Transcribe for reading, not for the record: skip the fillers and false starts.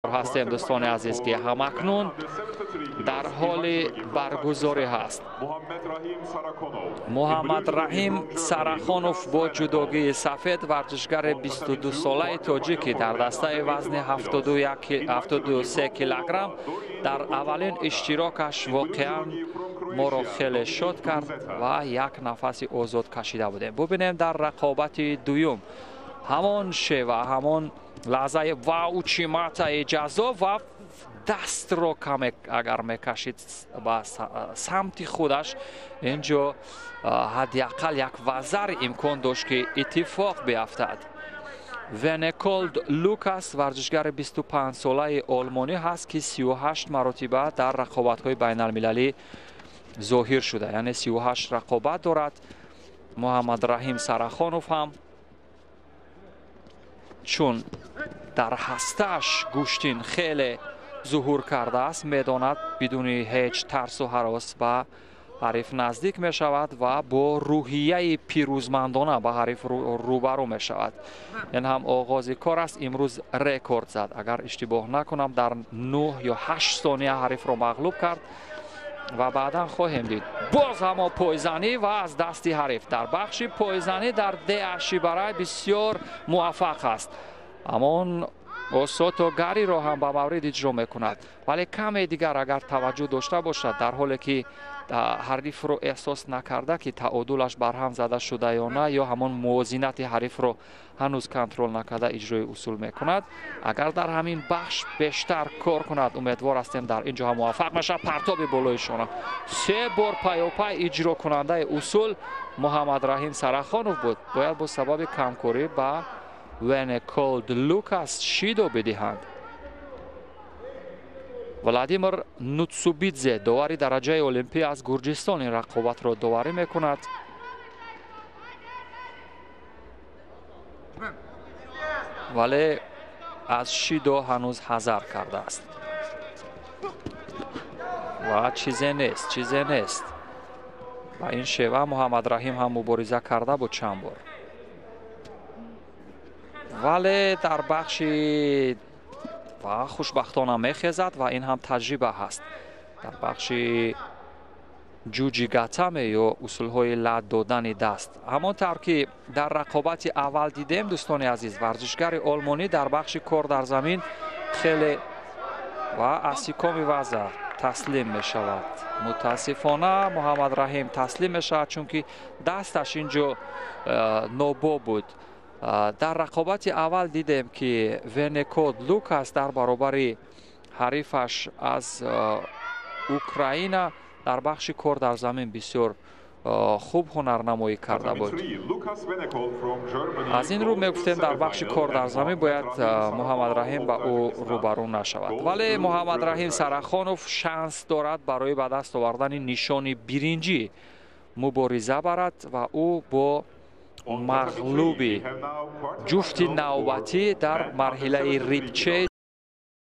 هستیم دوستان عزیز که همکنون در حال برگزاری هست. محمد رحیم سرخانوف با جدوگی سفید ورزشگر 22 ساله تاجیکی در دسته وزن 73 کیلوگرم در اولین اشتراکش واقعا ما را خیلی شاد کرد و یک نفس آزاد کشیده بودیم. ببینیم در رقابت دوم همان شیوه همان لحظه واو چی ماته جذاب و دست رو کم اگر میکشید با سمت خودش اینجا حداقل یک وزر امکان داشت که اتفاق بیفتد. ونکولد لوکاس ورزشگر 25 ساله آلمانی هست که 38 مرتبه در رقابت‌های بین المللی ظاهر شده، یعنی 38 رقابت دارد. محمد رحیم سرخانوف هم چون در هستش گوشتین خیلی ظهور کرده است، میداند بدون هیچ ترس و هراس به حریف نزدیک می شود و با روحیه پیروزمندانه به حریف روبرو می شود. این هم آغاز کار است. امروز رکورد زد، اگر اشتباه نکنم در 9 یا 8 ثانیه حریف را مغلوب کرد و بعدا خواهیم دید. باز هم پایزنی و از دستی حریف در بخش پایزنی در دهشی برای بسیار موفق است. اما اوساتوگری را هم به مورد اجرا میکند، ولی کمی دیگر اگر توجه داشته باشد در حالی که حریف رو احساس نکرده که تعادلش برهم زده شده یا نه، یا همون موازنت حریف رو هنوز کنترل نکرده اجرای اصول میکند. اگر در همین بخش بیشتر کار کند امیدوار هستیم در اینجا هم موفق میشه. پرتاب بالایشان 3 بار پیاپی اجرا کننده اصول محمد رحیم سرخانوف بود. باید با سبب کمکاری با ونکولد لوکاس شیدو بدهند. ولادیمیر نوتسوبیدزه داوری درجه المپی از گرجستان این رقابت را داوری میکند. ولی از شیدو هنوز حذر کرده است و چیزی نیست. و این شیوه محمد رحیم هم مبارزه کرده بود چند بار، ولی در بخش و خوشبختانه میخیزد و این هم تجربه هست. در بخش جوجیگاتامه یا اصول های لد دادن دست، همانطور که در رقابت اول دیدیم دوستان عزیز، ورزشگر آلمانی در بخش کار در زمین خیلی و اسیکامی وضع تسلیم می شود. متاسفانه محمد رحیم تسلیم می شود چون که دستش اینجا نوبا بود. در رقابت اول دیدیم که ونکولد لوکاس در برابر حریفش از اوکراین در بخش کار در زمین بسیار خوب هنرنمایی کرده بود. از این رو میگفتیم در بخش کار در زمین باید محمد رحیم با او روبرو نشود، ولی محمد رحیم سرخانوف شانس دارد برای به دست آوردن نشان برنجی مبارزه برد و او با مغلوبی جفت نوبتی در مرحله ریپچه